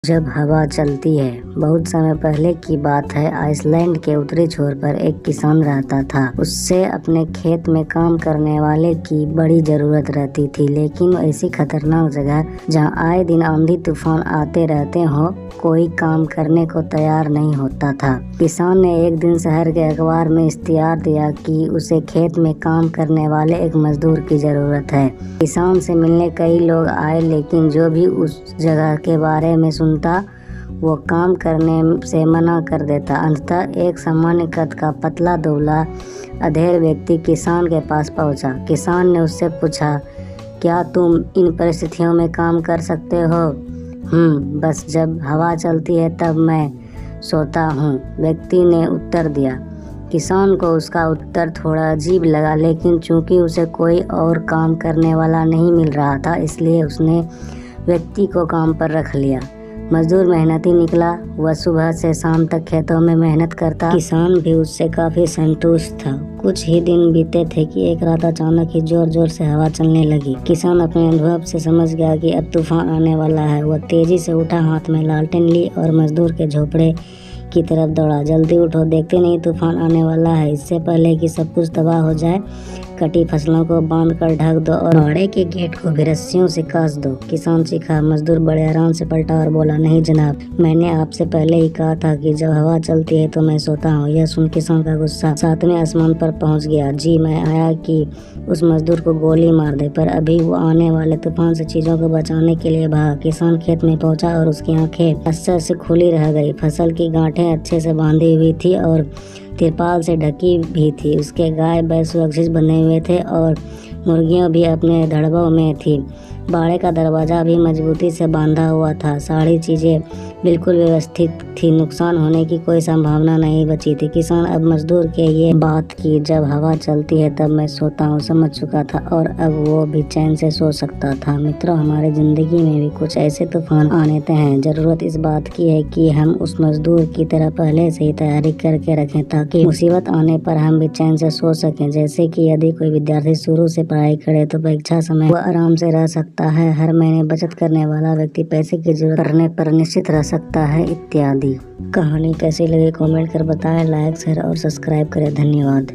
जब हवा चलती है। बहुत समय पहले की बात है। आइसलैंड के उत्तरी छोर पर एक किसान रहता था। उससे अपने खेत में काम करने वाले की बड़ी जरूरत रहती थी, लेकिन ऐसी खतरनाक जगह जहां आए दिन आंधी तूफान आते रहते हो, कोई काम करने को तैयार नहीं होता था। किसान ने एक दिन शहर के अखबार में इश्तिहार दिया कि उसे खेत में काम करने वाले एक मजदूर की जरूरत है। किसान से मिलने कई लोग आए, लेकिन जो भी उस जगह के बारे में सुनता वो काम करने से मना कर देता। अंततः एक सामान्य कद का पतला दुबला अधेड़ व्यक्ति किसान के पास पहुंचा। किसान ने उससे पूछा, क्या तुम इन परिस्थितियों में काम कर सकते हो? बस जब हवा चलती है तब मैं सोता हूँ, व्यक्ति ने उत्तर दिया। किसान को उसका उत्तर थोड़ा अजीब लगा, लेकिन चूंकि उसे कोई और काम करने वाला नहीं मिल रहा था, इसलिए उसने व्यक्ति को काम पर रख लिया। मजदूर मेहनती निकला। वह सुबह से शाम तक खेतों में मेहनत करता। किसान भी उससे काफी संतुष्ट था। कुछ ही दिन बीते थे कि एक रात अचानक ही जोर जोर से हवा चलने लगी। किसान अपने अनुभव से समझ गया कि अब तूफान आने वाला है। वह तेजी से उठा, हाथ में लालटेन ली और मजदूर के झोपड़े की तरफ दौड़ा। जल्दी उठो, देखते नहीं तूफान आने वाला है। इससे पहले कि सब कुछ तबाह हो जाए, कटी फसलों को बांध कर ढक दो और बाड़े के गेट को भी रस्सियों से कस दो। किसान चीखा। मजदूर बड़े आराम से पलटा और बोला, नहीं जनाब, मैंने आपसे पहले ही कहा था कि जब हवा चलती है तो मैं सोता हूँ। यह सुन किसान का गुस्सा सातवें आसमान पर पहुँच गया। जी, मैं आया कि उस मजदूर को गोली मार दे, पर अभी वो आने वाले तूफान से चीजों को बचाने के लिए भागा। किसान खेत में पहुंचा और उसकी आंखें असर से खुली रह गई। फसल की गांठें अच्छे से बांधी हुई थी और तिरपाल से ढकी भी थी। उसके गाय बैल सुरक्षित बने हुए थे और मुर्गियां भी अपने धड़बों में थी। बाड़े का दरवाजा भी मजबूती से बांधा हुआ था। सारी चीजें बिल्कुल व्यवस्थित थी। नुकसान होने की कोई संभावना नहीं बची थी। किसान अब मजदूर के ये बात की जब हवा चलती है तब मैं सोता हूँ समझ चुका था और अब वो भी चैन से सो सकता था। मित्रों, हमारे जिंदगी में भी कुछ ऐसे तूफान आने हैं। जरूरत इस बात की है कि हम उस मजदूर की तरह पहले से ही तैयारी करके रखें, ताकि मुसीबत आने पर हम भी चैन से सो सकें। जैसे कि यदि कोई विद्यार्थी शुरू से पढ़ाई करे तो परीक्षा समय वह आराम से रह सकता है। हर महीने बचत करने वाला व्यक्ति पैसे की जरूरत पड़ने पर निश्चित रह सकता है, इत्यादि। कहानी कैसी लगी कमेंट कर बताएं। लाइक, शेयर और सब्सक्राइब करें। धन्यवाद।